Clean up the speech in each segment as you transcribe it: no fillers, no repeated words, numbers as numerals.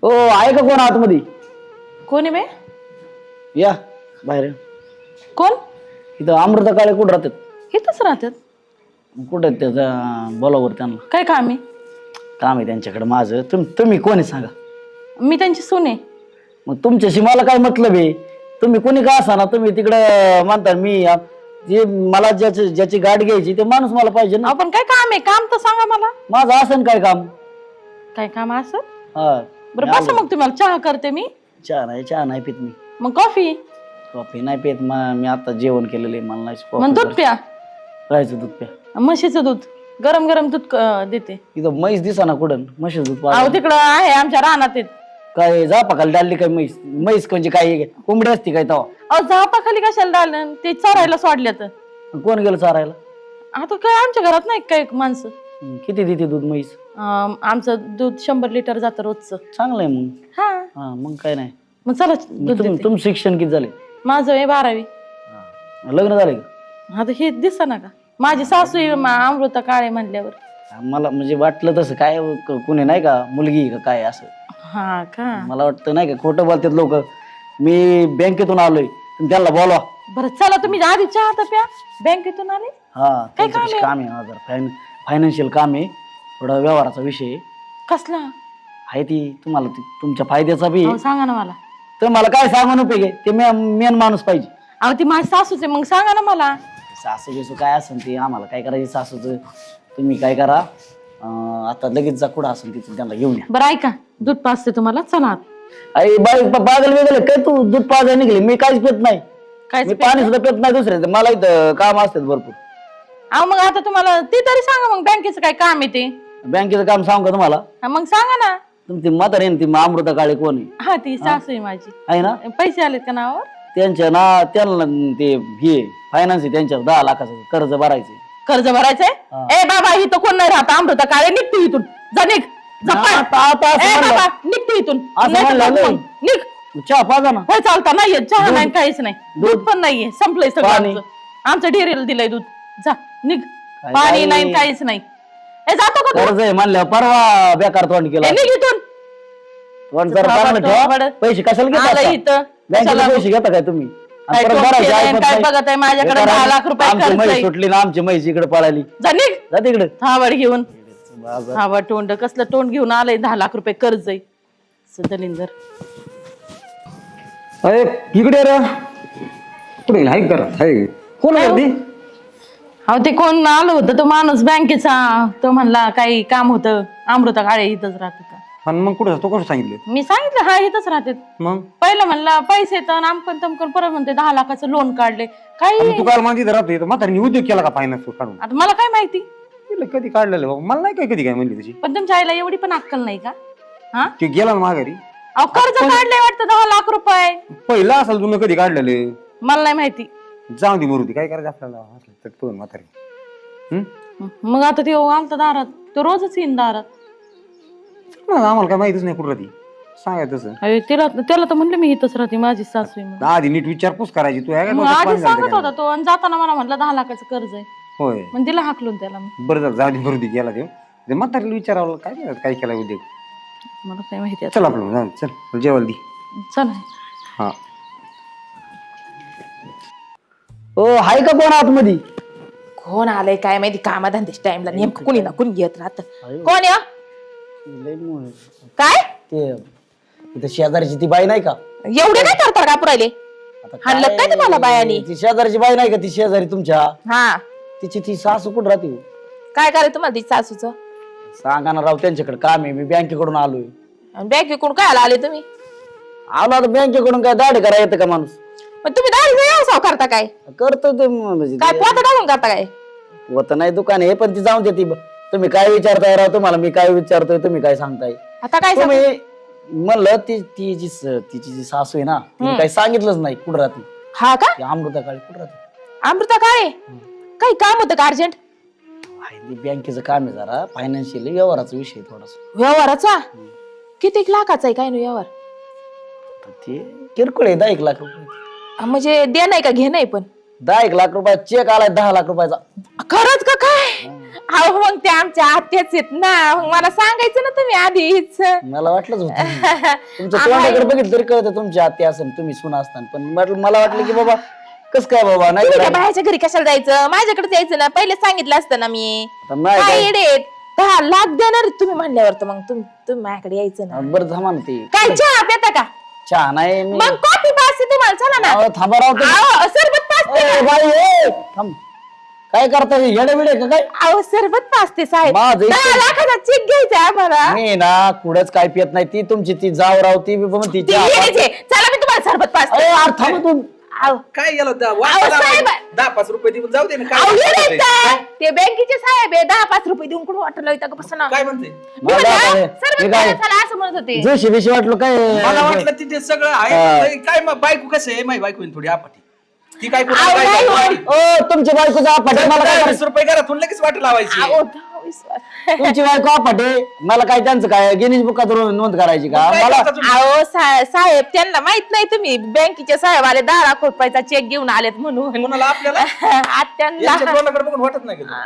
ओ आहे का कोण आतमध्ये? कोण आहे बे? या बाहेर. कोण? इथं अमृता काळे कुठं राहतात? इथंच राहतात. कुठं आहेत त्याचा बोलावर त्यांना काय काम आहे? काम आहे त्यांच्याकडे माझं. तुम्ही कोण आहे सांगा? मी त्यांची सून आहे. मग तुमच्याशी मला काय मतलब आहे? तुम्ही कोणी का असा ना, तुम्ही तिकडं म्हणता मी जे मला ज्याची गाडी घ्यायची ते माणूस मला पाहिजे ना. आपण काय काम आहे? काम तर सांगा मला. माझं असं काय काम? काय काम असं? हा बरं बसा मग, तुम्हाला चहा करते मी. चहा नाही पित मी. मग कॉफी? कॉफी नाही पित. मी आता जेवण केलेलं आहे, मला नाही मग दूध प्या. राहायचं दूध प्या. म्हशीचं दूध, गरम गरम दूध देते. इथं म्हैस दिसा ना कुठं म्हशीचं दूध अहो तिकडं आहे आमच्या रानात आहेत. काय जापाखाली डालली काय म्हैस? म्हैस म्हणजे काय कोंबडी असती काय तवा? अहो झापाखाली कशाला डाळलं? ते चरायला सोडल्यात. कोण गेलं चारायला? आता काय आमच्या घरात नाही काय माणसं. किती देते दूध म्हैस? आमचं दूध 100 लिटर जातं रोजचं. चांगलंय मग. हा हा मग काय नाही. मग चला दूध देते. तुम शिक्षण किती झाले? माझं आहे 12वी. लग्न झालंय का? आता हे दिसा ना का माझी सासू आहे, अमृता काळे म्हणल्यावर. मला म्हणजे वाटलं तसं काय कुणी नाही का मुलगी का काय असं. हा का? मला वाटतं नाही का खोटं बोलतात लोक. मी बँकेतून आलोय, तुम्ही त्यांना बोलवा. बरं चला, तुम्ही आधी चहा तर प्या. बँकेतून आले? हा काय त्यांच्यापाशी काम काम आहे. हा जरा फायनान्शियल काम आहे, थोडा व्यवहाराचा विषय आहे. कसला? आहे ती तुम्हाला तुमच्या फायद्याचा बी अहो, सांगा ना मला. तर मला काय सांगून उपयोग आहे? ते मेन माणूस पाहिजे. अहो ती माझी सासूच आहे, मग सांगा ना मला. सासू बिसू काय असेल ते आम्हाला काय करायचं सासूचं. तुम्ही काय करा, आता लगेच जा कुठं असेल तिथं त्यांना घेऊन या. बरं ऐका, दूध पाजते तुम्हाला, चला आत. आई बाई पागल वेगळे काय तू? दूध पाजायला निघले? मी काहीच पित नाही. काय मी पाणी सुद्धा पित नाही दुसऱ्या. मला इथं काम असतात भरपूर. अहो मग आता तुम्हाला ते तरी सांगा, मग बँकेचं काय काम आहे ते. बँकेचं काम सांगू का तुम्हाला? हा, मग सांगा ना. तुमची म्हातारी आहे ना, ती अमृता काळे कोण आहे? हा ती सासू आहे माझी. आहे ना? पैसे आलेत का नावावर? त्यांना ते हे फायनान्स आहे त्यांच्यावर 10 लाखाचं कर्ज भरायचे. कर्ज भरायचंय? ए बाबा इथं कोण नाही राहत. अमृता काळे निघते इथून. जा निघ. जा पळ. आता असं ए म्हणलं. बाबा निघते इथून. असं नाही तर म्हणलं बघ नाही. मग. निघ. चहा पाजा ना. होय चालता नाहीये चहा दूध. नाही, काहीच नाही. दूध पण नाहीये, संपलंय सगळं पाणी. आमचं. आमच्या डेअरीला दिलंय दूध. जा निघ. काय पाणी बाई. नाही, काहीच नाही. ए जातो का तू? कर्ज आहे म्हणलं परवा बेकार तोंड ए, केलं. निघ इथून. तोंड जरा चांगलं ठेवा. पैसे कशाला आलं घेता? इथं. बँकेचे कशाला? पैसे घेता काय तुम्ही? आणि काय परत टोक भरायचे केलंय, ऐपत काय नाही. बघत आहे माझ्याकडे? हे करा, 10 लाख रुपये आमची कर्ज म्हैस आहे. सुटली ना, आमची म्हैस इकडे पळाली. जा निघ. जा तिकडे. थांबड घेऊन. थांबड तोंड कसलं तोंड घेऊन आलंय. 10 लाख रुपये कर्ज आहे दलिंदर. अरे इकडे रे. कुठे हाय करा हाय कोण गर्दी? अहो ते कोण आलं होतं, तो माणूस बँकेचा. तो म्हणला काही काम होतं. अमृता काळे इथंच राहते का? आणि मग कुठं तो कसं सांगितलं? मी सांगितलं हा इथंच राहते. मग पहिलं म्हणलं पैसे तर आमकन तमकन, परत म्हणते 10 लाखाचं लोन काढले. काही आणि तू काल माझी राहतो म्हातारीने उद्योग केला का फायनान्स काढून? आता मला काय माहिती. तिला कधी काढलेलं बाबा मला नाही काय कधी काय म्हणली तशी. पण तुमच्या आईला एवढी पण अक्कल नाही का? हा ते गेला ना माघारी. अहो कर्ज काढले वाटतं 10 लाख रुपये. पहिला असेल तुला कधी काढलेलं. मला नाही माहिती. जाऊ दे मरुदी काय करायचं आपल्याला असलं तर तो म्हातारी. मग आता ते आलता दारात. तो रोजच येईन दारात. आम्हाला काय माहितीच नाही कुठं ती सांगायचं तसं. अरे त्याला तर म्हणलं मी इथंच राहते, माझी सासू आहे म्हणून. आधी नीट विचारपूस करायची तू आहे मग का? आधी सांगत होता तो, आणि जाताना मला म्हणलं 10 लाखाचं कर्ज आहे. होय मग दिला हाकलून त्याला. बरं झालं जाऊ दे मरुदी गेला ते म्हातारीला विचारावं काय करायचं, काय केला उद्योग. मला काय माहिती आता. चल आपलं जाऊ दे, चल जेवायला दे. चला. हा ओ हाय का कोण आतमध्ये? कोण आलंय काय माहिती, कामाधंद्याच्या टाइमला नेमकं कुणी ना कुणी येत राहत. कोण या? काय ते इथं शेजारची ती बाई नाही का? एवढे काय करता का पुरायले? आता हाणलं काय तुम्हाला बायानी? ती शेजारची बाई नाही का? ती शेजारी तुमच्या, हा तिची ती सासू कुठं राहते? काय करायचं तुम्हाला तिच्या सासूचं? सांगा ना राव, त्यांच्याकडे काम आहे. मी बँकेकडून आलोय. बँकेकडून काय आले तुम्ही? आलो आता बँकेकडून. काय दाढी करा येतं का माणूस? मग तुम्ही दाढीचा व्यवसाय करता काय? करतो ते म्हणजे काय पोता टाकून करता काय? होत नाही दुकान आहे, पण ती जाऊन देते. तुम्ही काय विचारताय राव? तुम्हाला मी काय विचारतोय, तुम्ही काय सांगताय? आता काय तुम्ही म्हणलं तिची जी सासू आहे ना, तिने काही सांगितलंच नाही कुठं राहते. हा का? ती अमृता काळे कुठं राहते? अमृता काय काही काम होतं का अर्जंट? बँकेचं काम आहे, जरा फायनान्शियल व्यवहाराचा विषय थोडासा. व्यवहाराचा? किती लाखाचा आहे काय ना व्यवहार? ते किरकोळ आहे. 10 लाख रुपये. म्हणजे दे नाही का घे नाही? पण 10 लाख रुपये चेक आलाय 10 लाख रुपयाचा. खरंच का काय? अहो मग ते आमच्या आत्याच आहेत ना, मग मला सांगायचं ना तुम्ही आधीच. मला वाटलंच होतं तुमच्या तोंडाकडे बघितलं तरी कळतं तुमची आत्या असेल तुम्ही सुना असताना, पण मला वाटलं की बाबा कस काय बाबा नाही तुम्ही त्या करायचं. बाहेरच्या घरी कशाला जायचं, माझ्याकडे यायचं ना, पहिले सांगितलं असतं ना मी. आता नाही काय काय- येडे 10 लाख देणार तुम्ही म्हणल्यावर, तर मग तुम्ही माझ्याकडे यायचं ना. बरं थांबा ना ते काय चहा पेता का? चहा नाही मी मग कॉफी पाचते तुम्हाला, चला ना. अहो, थांबा राव तुम्ही. अहो, सरबत पाचते ए, ना. बाई ए, थांब काय करता येडे बिडे का काय अहो सरबत पाचते साहेब, माझं 10 लाखाचा चेक घ्यायचा आहे आम्हाला. मी ना कुठंच काय पियत नाही, ती तुमची ती जाव राव ती बी म्हणती ती चहा येडेच आहे. चला मी तुम्हाला सरबत पाचते. अरे, थांब तू अहो, काय गेलं अहो, साहेब. 10-5 रुपये देऊन जाऊ दे ना. अहो, येडेच काय आहे. ते बँकेचे साहेब आहे, 10-5 रुपये देऊन कुठं वाटलं होतं का, बसा ना. काय म्हणते मी मला म्हणलं, काय- सरबत मी काय- प्यायला चला असं म्हणत होते. जोशी बिशी वाटलं काय मला वाटलं तिथे सगळं आहे काय मग बायको कसं आहे माझी बायको थोडी आपटी ती काय अहो, नाही हो. ओ तुमची बायको आपटे मला काय 20 रुपये घरातून लगेच वाट लावायची अहो, 10-20. तुमची बायको आपटे मला काय त्यांचं काय गिनीज बुकात नोंद करायची का काय मला करता तुम्ही? अहो साहेब त्यांना माहित नाही तुम्ही बँकेचे साहेब आले 10 लाख रुपयाचा चेक घेऊन आलेत म्हणून. कोणाला आपल्याला आत्यांना यांच्या तोंडाकडे बघून वाटत नाही का तुला?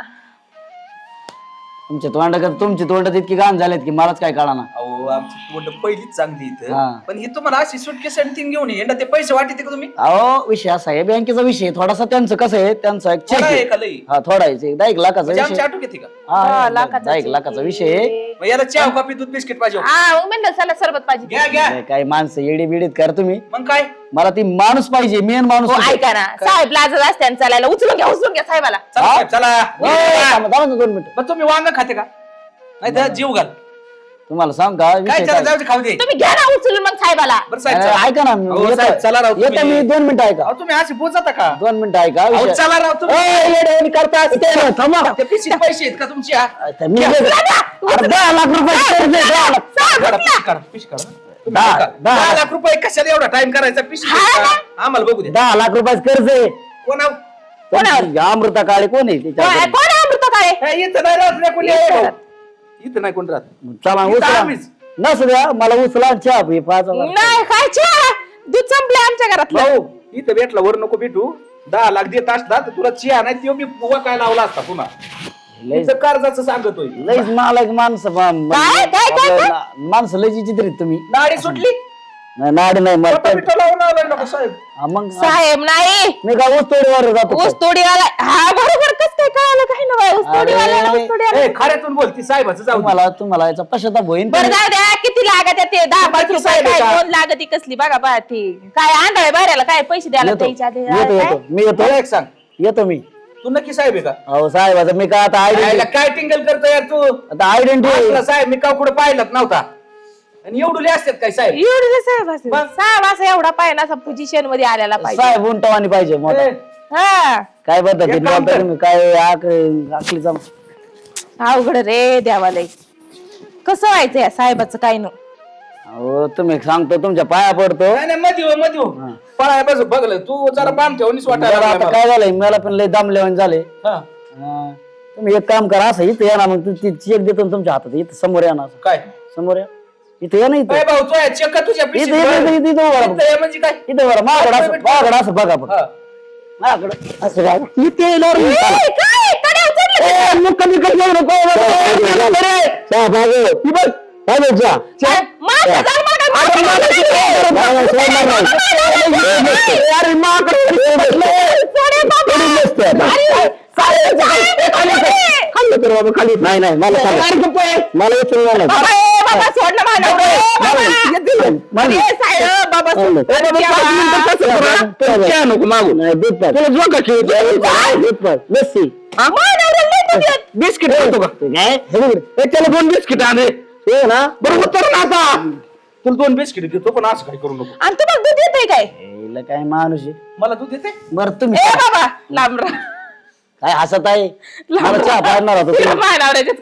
तुमच्या तोंडाकडे तुमची तोंडात इतकी घाण झालेत की मलाच काय कळाना अहो आमची तोंड पहिलीच चांगली हा. इथं पण ही तुम्हाला अशी सुटकेस आणि तीन घेऊन ये ते पैसे वाटते का तुम्ही अहो विषय असा आहे बँकेचा विषय थोडासा त्यांचं कसं आहे त्यांचा एक check थोडा आहे. आहे का लई हा थोडा आहे 10 लाखाचा म्हणजे आमची विषय आठवण येते का हा, 10 10 लाखाचा विषय आहे. मग याला चहा कॉफी दूध बिस्किट पाहिजे हा मग म्हणलं चला सरबत पाहिजे. घ्या घ्या नाही, काय माणसं येडी बिडीत कर तुम्ही मग काय मला ती माणूस पाहिजे मेन माणूस हो पाहिजे. ऐका ना साहेब लाजत असते चालायला, उचलून घ्या साहेबाला. चला हा? साहेब, चला ए, थांबा, थांबा ना 2 मिनिटं मग तुम्ही वांग खाते का नाही तर जीव घाल तुम्हाला सांग का काय विषय चला काय जाऊ दे खाऊ दे तुम्ही घ्या ना उचलून मग साहेबाला. बरं साहेब अरे, चला. ऐका ना अहो, साहेब, चला राव येतो तुम्ही. मी 2 मिनिटं ऐका अहो, तुम्ही अशी बोचता का 2 मिनिटं ऐका अहो, विषय- चला राव तुम्ही ए, येडे करता असते ना, थांबा त्या पिशीत पैसे आहेत का तुमची हा? आता मी अरे 10 लाख रुपये कर्ज आहे, 10 लाख. काढा, पिशी काढा, पिशी काढा. तुम्ही 10 ऐका. 10 10 लाख रुपये कशाला एवढा टाइम करायचा पिशी हा ना. आम्हाला बघू दे 10 लाख रुपयाचं कर्ज आहे कोणा तुमची अमृता काळे कोण आहे तिच्या कोण आहे अमृता काळे? इथं नाही राहत नाही कोणी इथं नाही कोण राहत चला इथं उचला आम्हीच. नसू द्या मला उचला चहा पी 5,000 नाही काय चहा दूध संपले आमच्या घरातलं. भाऊ इथं भेटला वर नको भेटू 10 लाख देत असता तर तुला चिया नाही तो मी बुवा काय लावला असता पुन्हा लयच इथं कर्जाचं सांगतोय लयच मालक माणसं माणसं लयची चित्रित तुम्ही नाडी सुटली नाही, नाडी नाही मला मोठा बिठा लावून आलाय नको साहेब हा, मग साहेब नाही मी काय ऊस तोडीवर जातो ऊस तोडीवाला. हा बरोबर कस काय कळालं काही ना बाई, ऊस तोडीवाला अरे, ऊस तोडीवाला. ए खऱ्यातून बोल ती साहेबाचं जाऊ दे. तुम्हाला याचा पश्चाताप होईल बरं जाऊ द्या किती लागत आहे ते 10-5 किती रुपये साहेब आहे काय का? दोन लागत कसली बघा बा ती काय आंधळे बाहेरला काय पैसे द्यायला येतो त्याच्या आधी. येतो काय? येतो मी येतो मला एक सांग येतो मी तू नक्की साहेब आहे का अहो साहेब मी काय आता यायला आयडेंटिटी काय टिंगल करतो यार तू आता आयडेंटिटी असला साहेब मी का कुठं पाहिलंच नव्हता आणि एवढुले असतात काय साहेब एवढे साहेब असेल मग? साहेब असं एवढा पाहिजे असा पोझिशन मध्ये आलेला पाहिजे. साहेब उंटवानी पाहिजे मोठा ए, हा काय पद्धतीने एक काम बोलता कर. तुम्ही काय आखलीचा अवघड रे देवालय कसं व्हायचं या साहेबाचं काय नो. अहो तुम्ही सांगतो तुमच्या पाया पडतो नाही नाही मध्ये हो पळाय बस बघलं तू जरा बाम ठेवणीच जरा वाटायला आता लागला काय झालंय मला पण लय दमलेवन झाले मला. हा, हा. तुम्ही एक काम करा असं इथं या ना मग ती चेक देतो ना तुमच्या हातात इथं समोर या ना असं. काय समोर या इथं या ना इथं काय भाऊ तू आहे, चेक तुझ्या इथं पिशवीत इथं भर. इथं इथं उभा राहा. इथं आहे म्हणजे काय इथं बरं माझ्याकडे असं बघा बघा हा. माझ्याकडे असं बघा. इथे येणार मी. ए, काय कडे उचलले. ए, मग कमी कमी येऊ नको. चहा पाहिजे. ही बघ. पाहिजे चहा. माझं जाऊ मला काय अरे, माहिती मला नाही. सोडणार नाही. अरे, माकडं बसलंय. थोडी मस्त आहे. अरे, साहेब, खाली तर बाबा, खाली. नाही नाही मला मला उचलणार नाही. बाबा, ए, बाबा सोडलं मला बाबा. अरे, साहेब, बाबा सोड. नको मागू नाही दूध पाच तुला जो का दूध पाच लस्सी मानवऱ्याला नाही देत. बिस्किट आणतो का काय त्याला 2 बिस्किट आणे ते ना बरोबर तर ना आता तुला 2 बिस्किट देतो पण असं काय करू नको आणि तुम्हाला दूध येतंय काय हिला काय माणूस आहे मला दूध देते बरं तुम्ही ए बाबा लांब राहा. काय हसत आहे मला चहा पाडणार होतो तुला तुम्ही. मानवऱ्याच्याच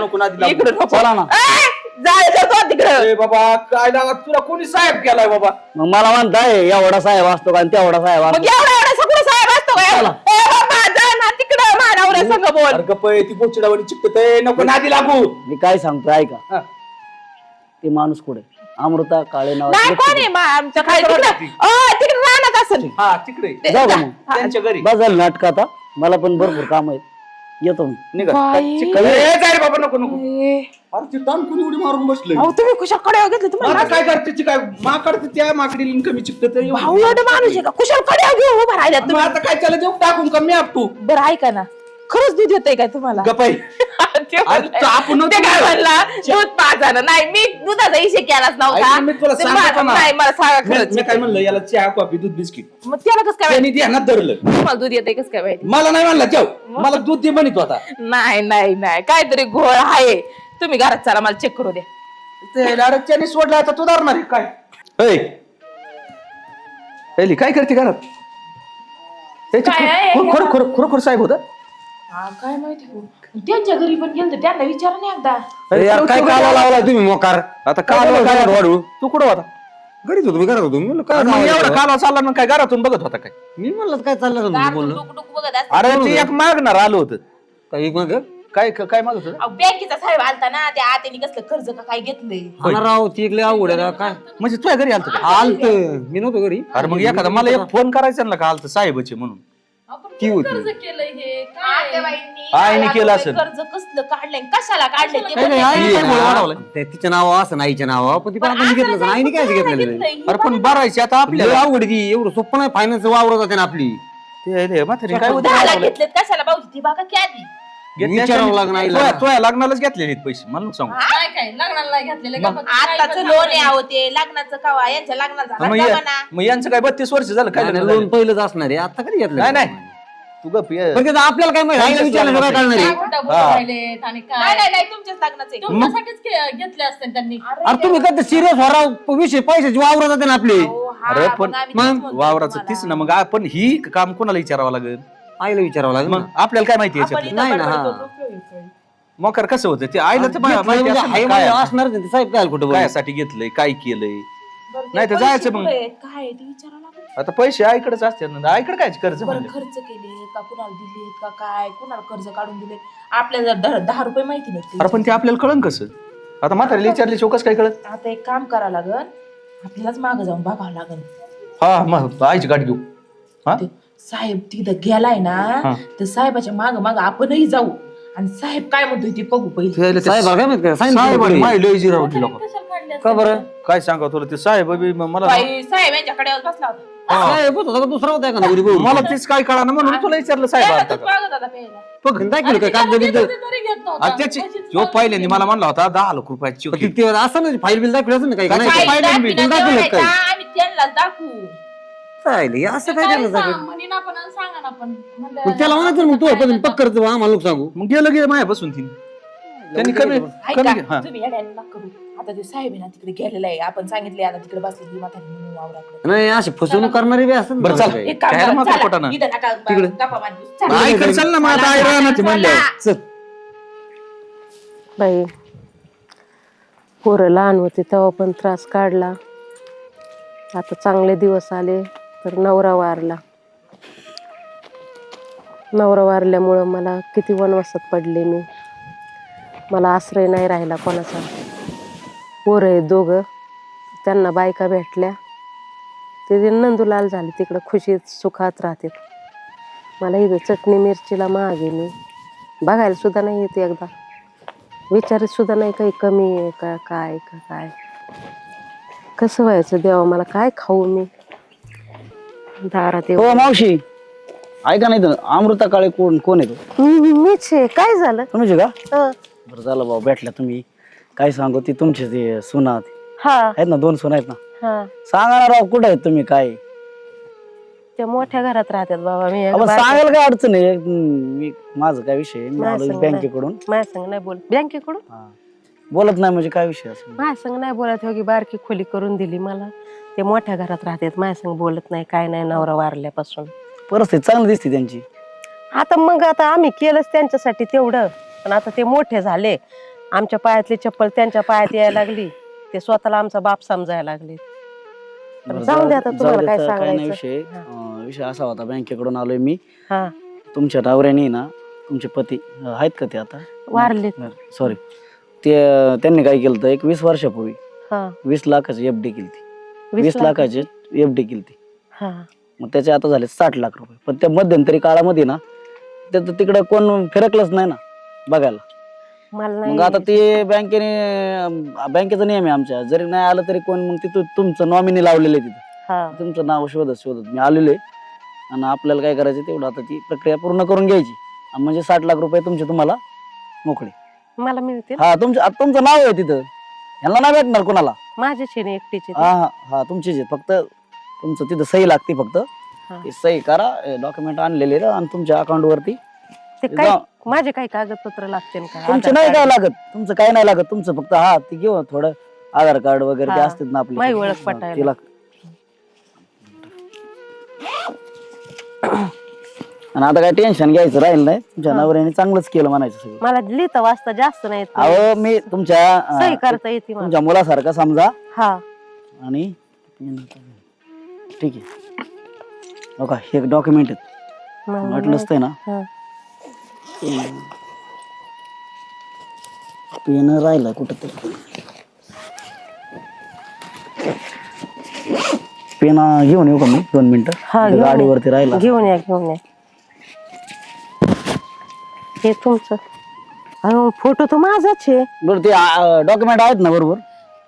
नको नादी काड्या लागू. इकडे नको. चला ना. ए, जायचं तो तिकडं. ए बाबा काय लागा तुला कोणी साहेब केलाय बाबा मग मला म्हणताय एवढा साहेब असतो का आणि तेवढा साहेब मग असतो एवढा एवढा सगळं साहेब असतो काय चला. ए बाबा जा ना तिकडं मानवऱ्या संग बोल. अरे गप्प आहे, ती बोचिडावणी चिकटत आहे नको नादी लागू मी काय सांगतो ऐका हा. ते माणूस कुठे अमृता काळे नाव नाही कोण आहे आमच्या काय तिकडं तिकडे राहणार असेल. हा तिकडे जाऊ का मग त्यांच्या घरी बस झालं नाटक आता मला पण भरपूर काम आहेत येतो मी. निघा बाई. जाय रे बाबा नको नको अरे ती ताण कुणी उडी मारून बसले अहो तुम्ही कुशल कडे घेतले तुम्हाला आता काय करते ती काय माकडते त्या माकडी कमी चिकत तरी भाऊ एवढं माणूस आहे का कुशल कडे घेऊ उभा राहिला मग तुम्ही आता काय चाललं जेव्हा टाकून कमी आपटू बरं ऐका ना खरंच दूध येतंय काय तुम्हाला गपाई ते अरे तो आपण ते काय म्हणला दूध पाजायला नाही मी दुधाचा इशे केलाच ऐक ना, नव्हता मी तुला ते सांगतो ना. नाही मला सांगा खरंच मी काय म्हणलं याला चहा कॉफी दूध बिस्किट मग त्याला कसं काय त्यांनी ध्यानात धरलं तुम्हाला दूध येतंय कसं काय माहिती मला नाही म्हणला जेव मला दूध दे म्हणत होता नाही नाही नाही काहीतरी घोळ आहे तुम्ही घरात चला मला चेक करू द्या ते डायरेक्ट त्याने सोडला आता तू धरणार आहे काय ऐ, एली, काय करते घरात काय आहे? खरोखर साहेब होता काय माहिती त्यांच्या घरी पण गेलं त्यांना विचारा नाही एकदा काय काला लावलाय तुम्ही मोकार आता काय वाढू तू कुठं होता घरीच होतो मी घरात होतो मी म्हणलं काय मग नाव एवढा आहे? काला चालला मग काय घरातून बघत होता काय मी म्हणलं काय चाललं समजून बोलणं डुक बघत असते. अरे ते एक मागणार आलं होतं काही मग काय काय मागत होतं अहो, बँकेचा साहेब आलता ना त्या आत्याने कसलं कर्ज का काय घेतलंय राव ती इकडे अवघड आहे राव, काय म्हणजे तुझ्या घरी आलत का आलत मी नव्हतो घरी अरे मग एखादा मला एक फोन करायचा ना का आलत साहेबाचे म्हणून ती होती आईने केलं असेल. कर्ज कसलं काढलंय कशाला काढलंय ते काय पण नाही, नाही. आईने काय मुळे वाढवलंय? ते तिच्या नावावर असं नाहीच्या नावावर पण ती पण आपण घेतलं नाही आईने काय घेतलेलं नाही. अरे पण भरायची आता लय आपल्याला अवघड आहे ती एवढं सोपं नाही फायनान्स वावरत होते ना आपली ते लय म्हातारी काय उद्या 10 लाख वाढवलंय? घेतलेत कशाला भाऊजी ती बघा की आधी घेतले विचारावं असेल. लागणार आईला. तुझ्या लग्नालाच घेतलेले आहेत पैसे मला नको सांगू आताच लोन आहे अहो ते लग्नाचं कवा यांच्या लग्नाचा मग झाला या- जमाना. मग यांचं काय 32 वर्ष झालं काय लग्न लोन झालं? पहिलंच असणार आहे आता कधी घेतलं नाही नाही तू गप ये. पण त्याचं आपल्याला काय माहिती आईला विचारलं काय करणार आहे नाही तुमच्याच लग्नाचं आहे. घेतले असते त्यांनी अरे तुम्ही कधी सिरियस व्हा विषय पैशाची वावरत होते ना आपली अहो, हा, अरे मग पण आम्ही तेच मग म्हणतो वावराचं तुम्हाला. तीच ना मग आपण ही काम कोणाला विचारावं लागेल आईला विचारावं लागेल मग आपल्याला काय माहिती आपण याच्यात इथं नाही ना, बडबड हा. करून उपयोग आहे. मकर कसं होतं ते आईला तर माहिती म्हणजे असेल आहे ना काय म्हणजे असणार नाही, ते साहेब काय कुठं बोलले? कायसाठी घेतलंय काय केलंय बरं, ते नाही तर पैसे जायचं मग. कुठे आहेत? काय आहे ते विचारावं लागेल. आता पैसे आईकडेच असते ना आईकडे काय कर्ज बरं म्हणलं खर्च केले का कुणाला दिले का काय कुणाला कर्ज काढून दिले आपल्याला 10 रुपये माहिती नाही अरे पण ते आपल्याला कळन कसं आता म्हातारीला विचारले चौकस काय कळत आता एक काम करावं लागल आपल्यालाच मागे जाऊन बघावं लागल हा मग आईची गाडी घेऊ हा ते साहेब तिथं गेलाय ना तर साहेबाच्या माग माग आपणही जाऊ आणि साहेब काय म्हणतोय ते बघू पहिले साहेब काय माहित का? सांगितलं साहेबांनी कुठे? माय लय जिरावटी लोक का बरं काय सांगा तुला ते साहेब बी मला बाई, साहेब यांच्याकडे बसला होता साहेब होता का दुसरा होता का नवरी बहू? मला तेच काय कळा ना म्हणून तुला विचारलं साहेब त्याला आता दूध का मागत होता प्यायला. बघ दाखवलं काय कागद बिगद? तरी घेत नव्हता. आणि त्याची जो पहिल्यांदा मला म्हणला होता 10 लाख रुपयाची पण ते असं नाही फाईल बिल दाखवलं असं ना काही का नाही? फाईल पाहिलं मी. दाखविण्यात दाखवलं एवढं काय? आहे का? आम्ही त्यांनाच दाखवू चालेल, हे असं काय काय केलं सांग, सगळं? म्हणी ना पण आणि सांगा ना पण म्हणलं, मग त्याला म्हणायचं मग तू आपण पक्क करतो आम्हाला लोक सांगू मग गेलं गे माया बसून ती त्यांनी कमी कमी ऐका तुम्ही येड्याने नका करू आता ते साहेब आहे ना तिकडे गेलेला आहे आपण सांगितले आता तिकडे बसले की म्हातारी म्हणून वावराकडे नाही अशी फसवणूक करणारी बी असतात बरं, ना चला. काही. एक काम काय करा, मात्र चला. पोटानं? इथं नका तिकडे. गप्पा मारू. चला. आई चल ना मग आता आई राहणार म्हणलं चल बाई पोरं लहान होते तेव्हा पण त्रास काढला आता चांगले दिवस आले तर नवरा वारल्यामुळं मला किती वनवासात पडले मी मला आश्रय नाही राहिला कोणाचा पोरं आहेत दोघं त्यांना बायका भेटल्या ते नंदूलाल झाले तिकडं खुशीत सुखात राहते मला इथं चटणी मिरचीला महाग आहे मी बघायला सुद्धा नाही येते एकदा विचारित सुद्धा नाही काही कमी आहे का काय का काय कसं व्हायचं देवा मला काय खाऊ मी दारात हो मावशी ऐका नाही तर अमृता काळे कोण येतो मीच आहे काय झालं तुम्हीच का हं. बरं झालं भाऊ भेटल्या तुम्ही काय सांगू ती तुमचे ते सुना हा आहेत ना 2 सुना आहेत ना हा सांगा ना राव कुठे आहेत तुम्ही काय त्या मोठ्या घरात राहतात बाबा मी अबा सांगायला काय अडचण आहे मी माझं काय विषय आहे? मी माझ्या आलो संग नाही. बँकेकडून माझ्या संग नाही बोल बँकेकडून हा. बोलत नाही म्हणजे काय विषय असं माझ्या संग नाही बोलत हो की बारकी खोली करून दिली मला ते मोठ्या घरात राहतात माझ्या संग बोलत नाही काय नाही नवरा वारल्यापासून परिस्थिती चांगली दिसते त्यांची आता आम्ही केलंच त्यांच्यासाठी तेवढं पण आता ते मोठे झाले आमच्या पायातली चप्पल त्यांच्या पायात यायला लागली ते स्वतःला आमचा बाप समजायला लागले बरं, जाऊ दे आता जाऊ तुम्हाला दे काय तर, काय नाही सांगायचं विषय विषय असा होता बँकेकडून आलोय मी हा तुमच्या नवऱ्याने ना तुमचे पती आहेत का ते आता वारले सॉरी ते त्यांनी काय केलं होतं, एक 20 वर्षापूर्वी हा 20 लाखाची एफडी केली ती 20 20 लाखाची एफडी केली ती हा मग त्याचे आता झाले 60 लाख रुपये पण त्या मध्यंतरी काळामध्ये ना तर तिकडं कोण फिरकलंच नाही ना बघायला. मला मग आता नाही ते बँकेचा नियम आहे आमच्या, जरी नाही आलं तरी कोण मग तिथं तुमचं नॉमिनी लावलेलं आहे तिथं, हा तुमचं नाव शोधत मी आलेलो आहे. आणि आपल्याला काय करायचं तेवढं आता ती प्रक्रिया पूर्ण करून घ्यायची, आणि म्हणजे 60 लाख रुपये तुमचे तुम्हाला मोकळे. मला मिळतील हा तुमचं नाव आहे तिथं, ह्यांना नाही भेटणार कोणाला. माझ्याच आहे ना एकटीचे ते. हा हा हा तुमचीच आहे, फक्त तुमचं तिथं सही लागते फक्त. हा. ती सही करा, डॉक्युमेंट आणलेले आहेत आणि तुमच्या अकाउंट वरती ते काय माझे काही कागदपत्र लागतील का? तुमचे आधार नाही काय कार्ड, लागत, तुमचं काय नाही लागत, तुमचं फक्त हा ती घेऊन थोडं आधार कार्ड वगैरे ते हा. असतात ना आपले माझी ओळख पटायला. तिला. आणि आता काय टेन्शन घ्यायचं राहील नाही, तुमच्या नवऱ्याने चांगलंच केलं म्हणायचं सगळं. मला लिहिता वाचता जास्त नाही येत. अहो मी तुमच्या सही करता येते मला. तुमच्या मुलासारखा समजा. हा आणि ठीक आहे हो का, हे डॉक्युमेंट आहेत मला वाटलंच ते ना. हा. पेन राहिला कुठंतरी, पेन घेऊन येऊ का मी 2 मिनिटं? हा, इथं घेऊन गाडीवरती राहिला. घेऊन या घेऊन या. हे तुमचं अहो फोटो तर माझाच आहे. बरं ते डॉक्युमेंट आहेत ना बरोबर?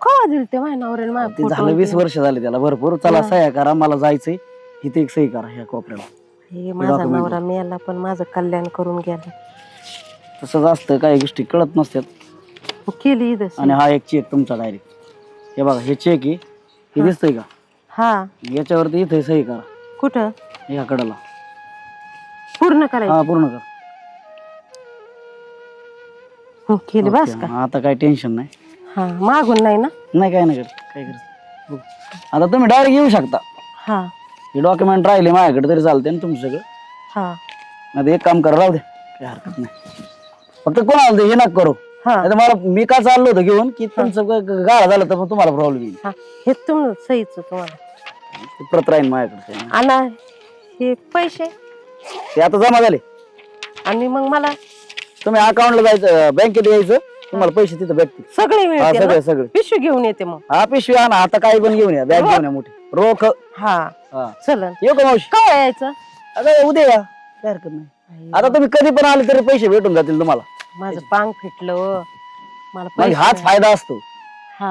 कवा दिल ते माझ्या नवऱ्याने माझा ते फोटो? झालं 20 वर्ष झाले त्याला भरपूर. चला सह्या करा, मला जायचंय. इथे एक सही करा ह्या कोपऱ्याला. हे माझा नवरा मेला पण माझं कल्याण करून गेला. तसंच असतं, काही गोष्टी कळत नसतात. केली इथं. आणि हा एक चेक तुमचा डायरेक्ट, हे बघा हे चेक आहे, हे दिसतंय का? हा याच्यावरती इथे सही करा, कुठं ह्या कडेला. पूर्ण करायचं? हा पूर्ण करा. केली बस का? आता काय टेन्शन नाही. हा मागून नाही ना? नाही काय नाही करत, काय करत. आता तुम्ही डायरेक्ट येऊ शकता. हा हे डॉक्युमेंट राहिले माझ्याकडे तरी चालते ना तुमचं सगळं. हा आता एक काम करा, राहू दे, काही हरकत नाही. फक्त कोणाला ते हे नका करू. हा नाही तर मला, मी का चाललो होतो घेऊन की तुमचं गाळा झालं तर मग तुम्हाला प्रॉब्लेम येईल. हा हे तुम सहीच तुम्हाला. ते प्रत राहील माझ्याकडे. आणा हे पैसे ते आता जमा झाले. आणि मग मला तुम्ही अकाउंटला जायचं, बँकेत यायचं, तुम्हाला पैसे तिथं भेटतील. सगळे हा मिळते सगळे ना? सगळे. पिशवी घेऊन येते मग. हा पिशवी आणा, आता काही पण घेऊन या, बॅग घेऊन या मोठी रोख. हा हा चलन. येऊ का मावशी? कवा यायचं? आता उद्या या, काय हरकत नाही. आता तुम्ही कधी पण आले तरी पैसे भेटून जातील तुम्हाला. माझं पांग फिटलं हो. मला मग पैसे हाच फायदा असतो, हा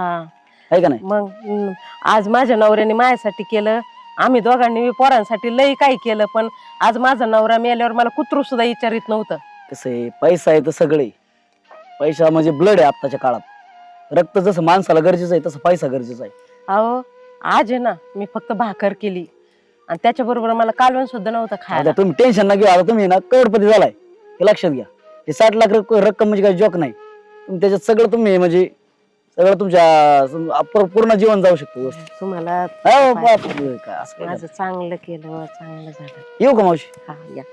आहे का नाही? मग आज माझ्या नवऱ्याने माझ्यासाठी केलं, आम्ही दोघांनी मी पोरांसाठी लई काही केलं, पण आज माझा नवरा मेल्यावर मला कुत्रू सुद्धा विचारित नव्हतं. कसं आहे, पैसा आहे तर सगळे. पैसा म्हणजे ब्लड आहे आत्ताच्या काळात. रक्त जसं माणसाला गरजेचं आहे तसं पैसा गरजेचा आहे. अहो आज आहे ना, मी फक्त भाकर केली आणि त्याच्याबरोबर मला कालवण सुद्धा नव्हतं खायला. आता तुम्ही टेन्शन ना घेऊ, आता तुम्ही ना करोडपती झालाय हे लक्षात घ्या. हे 60 लाख रक्कम म्हणजे काही जॉक नाही. तुम्ही त्याच्यात सगळं तुम्ही म्हणजे सगळं तुमच्या पूर्ण जीवन जाऊ शकतो व्यवस्थित. तुम्हाला हो, बापरे, काय असं काय. माझं चांगलं केलं, चांगलं झालं. येऊ का मावशी? हा या.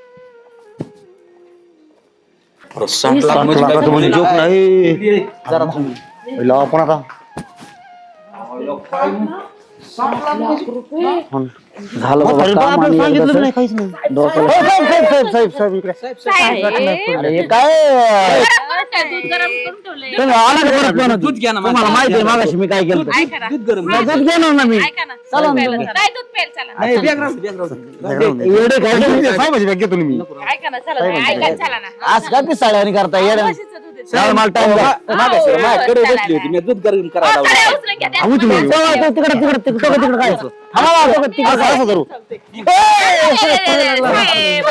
60 लाख म्हणजे काय? म्हणजे जोक नाही. जरा तुम्ही पहिला आपण आता झालं बाबा काम आणि सांगितलं एकदाचं नाही काहीच नाही. डोक्याला- अरे हे काय दूध गरम करून ठेवलंय. तुम्ही आला का परत म्हणत? दूध घ्या ना, तुम्हाला माहिती आहे मागाशी मी काय केलं ते. ऐका ना, दूध गरम. नाही, दूध घेणार ना मी. ऐका ना. चला ना. नाही दूध प्यायला चला. नाही, बॅग राहू दे, बॅग राहू दे. एवढे काय तुम्ही? साहेबाची बॅग घेतो मी. ऐका ना चला ऐका चला ना. आज काय पिसाळ्याने करता येड्या? म्हशीचं दूध आहे. चला, मला टाइम द्या. मागाशी माझ्याकडे बसली होती, मी दूध गरम करायला लावलं. अरे, उचलून घ्या, द्या. तिकडे काय थांबा, तिकडे काय असं करू?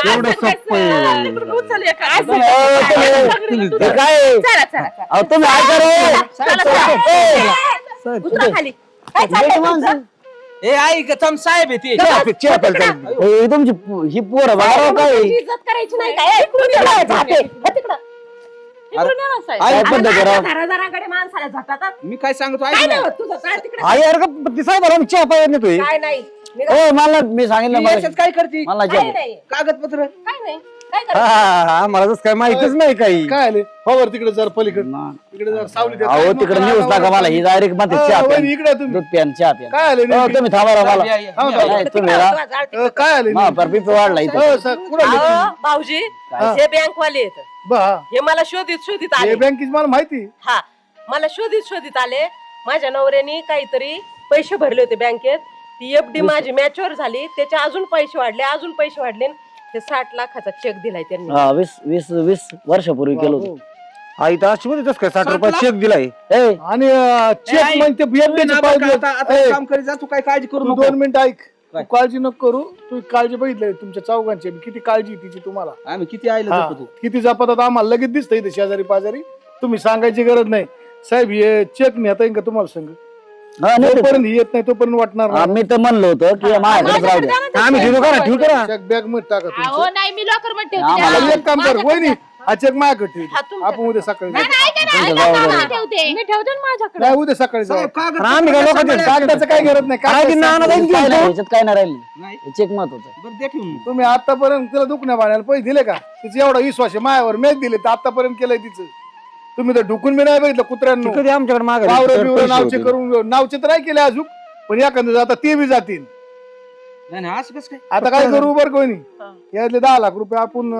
एवढं सोपं उचल एका. असं. हे काय चला चला चला. अहो, तुम्ही ऐका रे. उतरा खाली. काय चाललंय तुमचं? ए ऐक, थांब, साहेब आहे ते. हे तुमची ही पोरं बघा काय इज्जत करायची नाही काय? इकडून ये ना, झापे. हो तिकडं. इकडून ये ना, साहेब. काय पद्धत आहे राव? घराघराकडे माणसाला झटातात. मी काय सांगतो ऐक काय ना. नाही होत तुझं, काय तिकडे आई यार का साहेब आला चहा पाहिजे नेतोय. काय नाही. हो मला मी सांगितलं ती मला याच्यात काय करते? मला काय जे- नाही. कागदपत्र काय नाही. काय करायचं? आम्हाला तसं काय माहितच नाही काही. काय आले हो तिकडे जर पलीकडे ना. तिकडे जर सावली देत. अहो तिकडे न्यूज टाका मला ही डायरेक्ट मध्ये चहा हा, प्यान. वहिनी, इकडे तुम्ही. दूध प्यान चहा प्यान. काय आले हो, नेमकी? तुम्ही थांबा राव मला या, या. नाही, तुम्ही ना काय आले मा पर बीपी वाढला इथे. हो सर कुठे आले तुम्ही? अहो, भाऊजी हे बँकवाले आहेत. बा हे मला शोधित आले. हे बँकेची मला माहिती हा मला शोधित आले. माझ्या नवऱ्याने काहीतरी पैसे भरले होते बँकेत. ती एफडी माझी मॅच्युअर झाली, त्याचे अजून पैसे वाढले. ते 60 लाखाचा चेक दिलाय त्यांनी. हा 20 वर्षापूर्वी केलं होतं. आई तर अशी म्हणते काय 60 रुपये चेक दिलाय ए, आणि चेक म्हणते बियाण्याचे पाहिजे. ए, काम करीत जा, तू काय काळजी करू तू नको. 2 मिनिटं ऐक. तू काय? काळजी नको करू. तू काळजी बघितलंय तुमच्या चौघांची किती काळजी आहे तिची तुम्हाला. आम्ही किती आयला हा, जपतो. किती जपातात आम्हाला लगेच दिसतंय इथे शेजारी पाजारी. तुम्ही सांगायची गरज नाही. साहेब हे चेक नेता येईल का तुम्हाला सांग. हा, नाही, जोपर्यंत येत नाही तोपर्यंत वाटणार हा, मी तर म्हणलो होतं की माझ्याकडे राहू द्या. आम्ही ठेवू करा ठेवू करा चेक बॅग मध्ये टाका तुमचं. अहो नाही मी लॉकर मध्ये आम्हाला मला ठेवते. एक काम कर वहिनी हा चेक माझ्याकडे ठेव. हा, तुमच्या- आपण उद्या सकाळी नाही, जाऊ. नाही, ऐका ना, तुमच्या ऐका ना, जबाबदारी. मी ठेवते. मी ठेवते ना माझ्याकडे. नाही उद्या सकाळी जाऊ. अरे आम्ही काय लोकांचे कागदाचं काय गरज नाही. काय की नाना कागदाचं जाईल काय नाही, की याच्यात काय नाही राहिलं. नाही. हे चेक महत्वाचं आहे. बरं दे ठेवून. तुम्ही आतापर्यंत तिला दुखण्या पाण्याला पैसे दिले का. तिचा एवढा विश्वास आहे मायावर. मेच दिले तर आतापर्यंत केलंय तिचं. तुम्ही तर ढुकून बी नाही बघितलं कुत्र्यांनो. कधी आमच्याकडे मागे वावर बिवर नावचे करून नावचे तर नाही केले अजून. पण एखादं आता ते बी जातील. नाही नाही असं कसं काय. आता काय करू बरं कोणी यातले 10 लाख रुपये आपण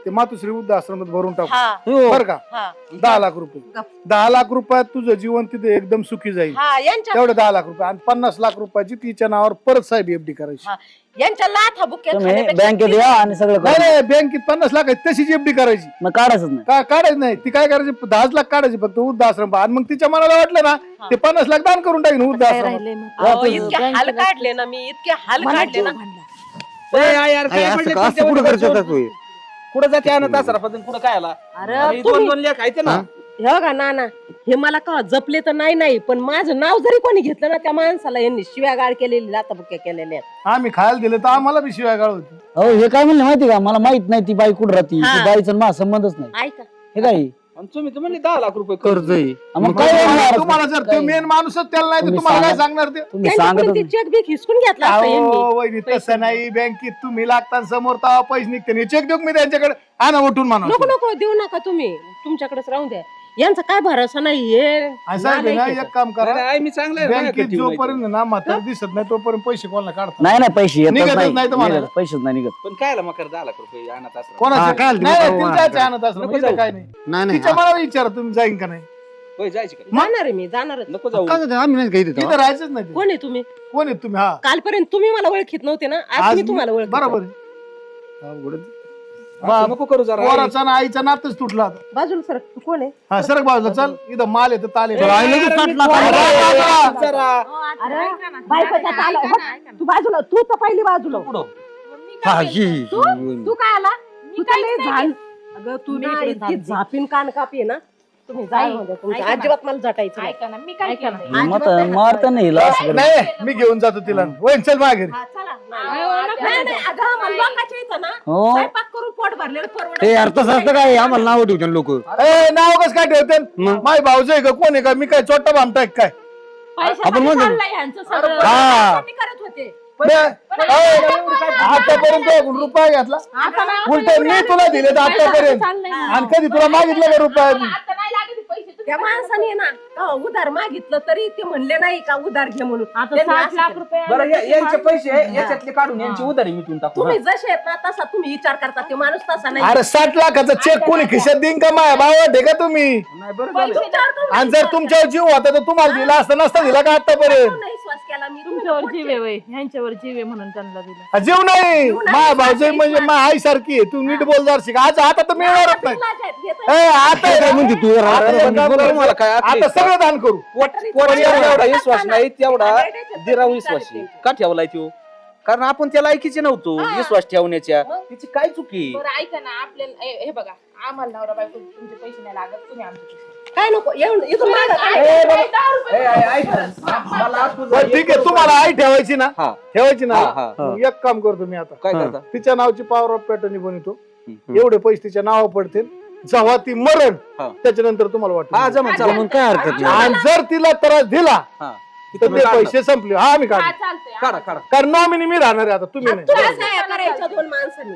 ते मातुश्री वृद्धाश्रमात भरून टाकू. हा बरं का. हा 10 लाख रुपये. 10 लाख रुपयात तुझं जीवन तिथे एकदम सुखी जाईल. हा यांच्या तेवढे 10 लाख रुपये आणि 50 लाख रुपयाची तिच्या नावावर परत साहेब एफडी करायची. हा, यांच्या लाथा बुक्या तुम्ही खाण्यापेक्षा बँकेत या आणि सगळं नाही करा. नाही बँकेत 50 लाख आहे तशीच एफडी करायची. मग काढायचंच नाही. काय काढायचं नाही. ती काय करायची 10 लाख काढायची फक्त वृद्धाश्रम. आणि मग तिच्या मनाला वाटलं ना ते 50 लाख दान करून टाकेन काय वृद्धाश्रम. राहिलंय मग? अहो, इतके हाल काढले ना मी इतके हाल काढले ना. ए, यार, काय असं पडले असं तुमच्या कुठं वरती करतात बसून? कुठं जाते अनाथ आश्रमातून कुठं काय आला. अरे आणि तुम्ही 2 लेख आहेत ना. हे बघा नाना हे मला का जपले तर नाही पण माझं नाव जरी कोणी घेतलं ना त्या माणसाला यांनी शिव्या गाळ केलेली लाथा बुक्या केलेल्या आहेत. आम्ही खायला दिले तर आम्हाला बी शिवाय गाळ होती. अहो हे काय म्हणलं माहिती का, मला माहित नाही ती बाई कुठं राहती. हा. ती बाईचा माझा संबंधच नाही. ऐका हे काय आणि तुम्ही तर म्हणले 10 लाख रुपये कर्ज आहे मग काय होणार? तुम्हाला जर तो मेन माणूसच त्याला नाही तर तुम्ही तुम्हाला काय सांगा. सांगणार ते. तुम्ही सांगत त्यांच्याकडून ते चेक बी हिसकून घेतला असता यांनी. अहो, वहिनी तसं नाही. बँकेत तुम्ही लागता समोर तेव्हा पैसे निघते. चेक देऊ मी त्यांच्याकडे आणा उठून म्हणा. नको नको देऊ नका तुम्ही तुमच्याकडेच राहून द्या. यांचा काय भरोसा नाही हे असं आहे ना एक काम करा. नाही, आई मी चांगलं आहे, माझ्याकडे बँकेत ठेवून जोपर्यंत ना म्हातार दिसत नाही तोपर्यंत पैसे कोणाला काढतात. नाही नाही पैसे येतच निघतच नाही. नाही तुम्हाला. निघत, पैसेच नाही निघत. पण काय मग 10 लाख रुपये अनाथ आश्रम. हा, कोणाचे काय नाही दिलं नाही, बाबा? तिच्याच आणत असलं नको इथं जाऊ. काय नाही. नाही तिच्या मला विचारा तुम्ही जाईन का नाही. होय जायची का. जाणार आहे मी जाणारच. नको जाऊ. काय आम्ही नाही काही तिथं राहायचंच नाही. कोण आहे तुम्ही कोण आहेत तुम्ही. हा कालपर्यंत तुम्ही मला ओळखीत नव्हते ना आज मी तुम्हाला ओळख बरोबर आहे. अवघडच. असं नको करू जरा. पोराचा ना आईचा नातच तुटला आता. बाजूला सर तू कोण आहे हा सरक बाजूला चल. इथं माल येतं ताले. जरा. बायकोच्या ताला- तू बाजूला तू तर पहिली बाजूला तू काय आला तू तर लय झाल. अगं तू ना इतकी झापीन कान कापी ना तुम्ही जाय म्हणजे तुमच्या अजिबात मला झटायचं नाही. ऐका ना मी काय केलं मारता नाही हिला असं करून. नाही मी घेऊन जातो तिला. वहीन चल मागे. हा, चला. नाही, नाही, अगं, मला लोकांच्या इथं ना हो. स्वयंपाक करून पोट भरलेलं परवडत ते अर्थ असतं काय आम्हाला नाव ठेवतात लोक ए नाव कस काय ठेवते. माय भाऊज आहे का कोण आहे का. मी काय चोट्टा बांधताय काय. आपण म्हणतो. यांचं सगळं हा मी करत होते आतापर्यंत रुपया घेतला. आता नाही, उलट मी तुला दिले तर आतापर्यंत. आणि कधी तुला मागितलं का रुपया. आता नाही लागत पैसे तुम्ही त्या माणसाने ना उधार मागितलं तरी ते म्हणले नाही का उधार घे म्हणून आता त्यांनी 60 असं लाख केलं. रुपये बरं यांचे पैसे याच्यातले काढून यांची उधारी मिटून टाकू. तुम्ही जसे आहेत ना तसा तुम्ही विचार करता ते माणूस तसा नाही अरे 60 लाखाचा चेक कोणी खिशात देईन का माया भावा ठेका तुम्ही. नाही बरं झालं. विचार करून आणि जर तुमच्यावर जीव होता तर तुम्हाला दिला असता नसता दिला का आतापर्यंत. नाही विश्वास केला मी तुमच्यावर जीव आहे वय, ह्यांच्यावर जीव आहे म्हणून त्यांना दिला. जीव नाही माया भाऊजाई म्हणजे माझ्या आई सारखी आहे. तू नीट बोलदार शिक. आज आता तर मिळणारच नाही. ए, आता काय म्हणते तू जरा? आता एक काम करू. मला काय आता सगळं दान करू. पोटावर एवढा विश्वास नाही तेवढा दिरा विश्वास आहे. का ठेवलाय तो. कारण आपण त्या लायकीचे नव्हतो विश्वास ठेवण्याच्या. तिची काय चुकी. बरं ऐका ना आपल्याला हे बघा आम्हाला नवरा बायको तुमचे पैसे नाही लागत तुम्ही आमचे पैसे काय नको येऊन इथून मागं काय? बरं, ठीक आहे. तुम्हाला आई ठेवायची ना. हा. ठेवायची ना. हा, हा. मग एक काम करतो मी आता. काय करता. तिच्या नावची पॉवर ऑफ पॅटर्न बनवतो. एवढे पैसे तिच्या नावा पडतील. जेव्हा ती मरण हा. त्याच्यानंतर तुम्हाला हा वाटतं. जमन मग जमन. काय हरकत नाही आणि जर तिला त्रास दिला हा. तर ते पैसे संपले. हा मी काढ. चालतंय काढा काढा. कारण नॉमिनी मी राहणार आहे आता तुम्ही नाही. तुला काय करायचं दोन माणसांनी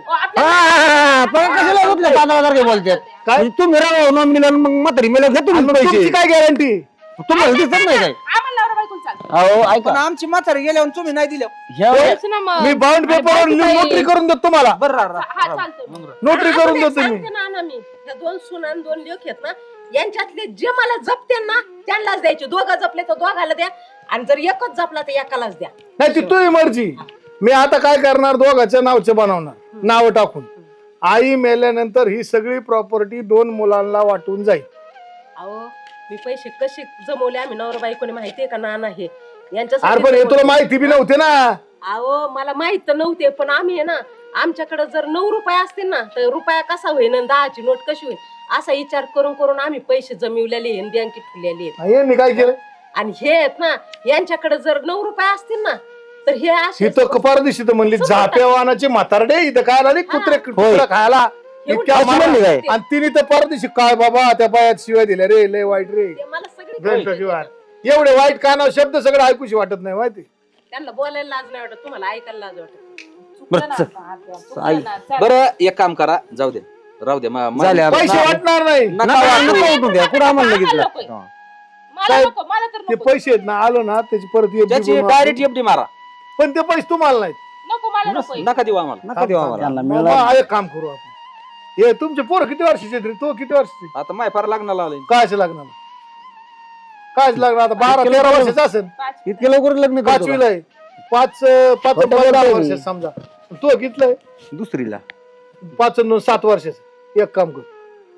पण कशाला उठले दादा काय बोलतात काय? तुम्ही राहा नॉमिनीला मग म्हातारी मेला घ्या आणि तुम्ही मग तुमची पैसे काय गॅरंटी. तुम्हाला दिसत नाही काय आम्हाला नवरा बायको चालतं अहो पण ऐका आमची म्हातारी गेल्यावर तुम्ही नाही दिल्या. ह्या तेच ना मग. मी बाउंड पेपरवर नोटरी करून देतो तुम्हाला. बरं राहा, राहा. हा चालतंय नोटरी करून देतो मी. सांगते ना मी ह्या दोन सुना आणि दोन लेख आहेत ना यांच्यातले जे मला जपते ना त्यांनाच द्यायचे. दोघं जपले तर दोघाला द्या आणि जर एकच जपला तर एकालाच द्या. नाही ती तुझी मर्जी. मी आता काय करणार दोघांच्या नावचे बनवणार. नाव टाकून. आई मेल्यानंतर ही सगळी प्रॉपर्टी 2 मुलांना वाटून जाईल. अहो मी पैसे कसे जमवले आम्ही नवरा बायकोने माहितीये का नाना हे अरे यांच्यासाठी पण हे तुला माहिती बी नव्हते ना. अहो मला माहित तर नव्हते पण आम्ही आहे ना आमच्याकडे जर 9 रुपये असतील ना तर रुपया कसा होईन आणि 10ची नोट कशी होईल असा विचार करून करून आम्ही पैसे जमिवलेले आहेत बँकेत ठेवलेले आहेत. यांनी काय केलं? आणि हे आहेत ना यांच्याकडे जर 9 रुपये असतील ना तर हे असे ही तर कपार दिसत म्हणली झाप्यावानाचे म्हातारडे इथं काय आले कुत्रे खायला इतक्या अशी म्हणली काय? आणि तिने तर परदेशी काय बाबा त्या बायात शिवाय दिल्या रे, लय वाईट रे. ते मला सगळे घंटाशिवाय एवढे वाईट कानावर शब्द सगळं ऐकूशी वाटत नाही माहिती. त्यांना बोलायला लाज नाही वाटत तुम्हाला ऐकायला लाज वाटत. आई बरं एक काम करा, जाऊ दे राहू दे झाले पैसे वाटणार नाही. नका वाटू. कुठं आम्हाला बघितलं साहेब, ते पैसे आहेत ना आलं ना त्याची परत FD त्याची बनवा. डायरेक्ट एफडी मारा, पण ते पैसे तुम्हाला नाहीत. नका देऊ आम्हाला. नका देऊ आम्हाला. त्यांना मग मिळणार एक काम करू आपण. हे तुमचे पोर किती वर्षाचे आहेत रे? तो किती वर्षाचे? आता माय फार लग्नाला आलंय. कायच लागणार? कायच लागणार आता 12-13 वर्षाचं असेल. इतके लवकर लग्न करतो का? 5वीला आहे. 5 खोटं 12 बोलायला वर्ष नाही. समजा. तो कितलंय? दुसरीला 5-7 वर्षाचं. एक काम कर,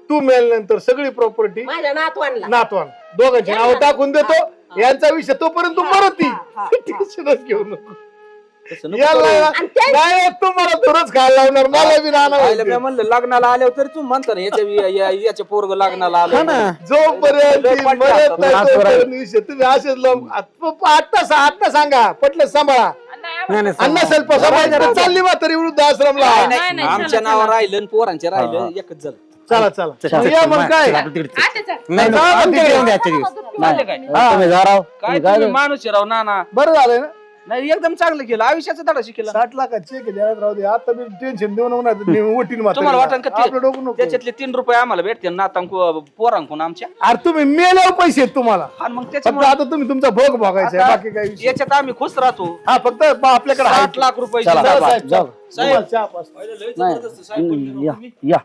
तू मेल्यानंतर सगळी प्रॉपर्टी माझ्या नातवांना नातवान दोघांची नाव टाकून देतो. यांचा विषय तोपर्यंत तू मरत टेन्शनच घेऊ नको. तसं नको याला करू. आणि त्या- नाही तुम्हाला थोडंच खायला लावणार, मला बी आयला मी नाना. म्हणलं लग्नाला आल्यावर तरी तू म्हणता ना याच्या पोरग लग्नाला आलं. जोपर्यंत लय ती पटलं मरत आता. नाही तोपर्यंत विषय तुम्ही असेच लोक आत्ता सांगा पटलं सांभाळा. अण्णा सल्प समाजाला चालली म्हातारी वृद्ध आश्रमला. नाही, नाही, आमच्या नावावर राहिलं आणि पोरांच्या राहिलं एकच झालं. चला चला मग या मग काय नाही नाही, नको, आमच्या घरी येऊन द्या आजच्या दिवस. झालं काय? हा, तुम्ही जा राव. काय तुम्ही काय तुम्ही माणूस आहे राव नाना. बरं झालंय ना. नाही एकदम चांगलं केलं, आयुष्याचा धडा शिकेला. 60 लाखाचे चेक द्यायला राहू दे. आता मी टेन्शन देऊ नको नाही ओटीन तुम्हाला वाटण का आपलं डोकं नको. त्याच्यातले 3 रुपये आम्हाला भेटते नातांकू पोरांकून आमच्या. अरे तुम्ही मेल्यावर पैसे आहेत तुम्हाला. आणि मग फक्त त्याच्यामुळे आता तुम्ही तुमचा भोग भोगायचा आहे, बाकी काही विषय. याच्यात आम्ही खुश राहतो. हा फक्त आपल्याकडे आहे. 60 लाख रुपये चला, चला, साहेब, जाऊ. तुम्हाला चहा पाच. नाही या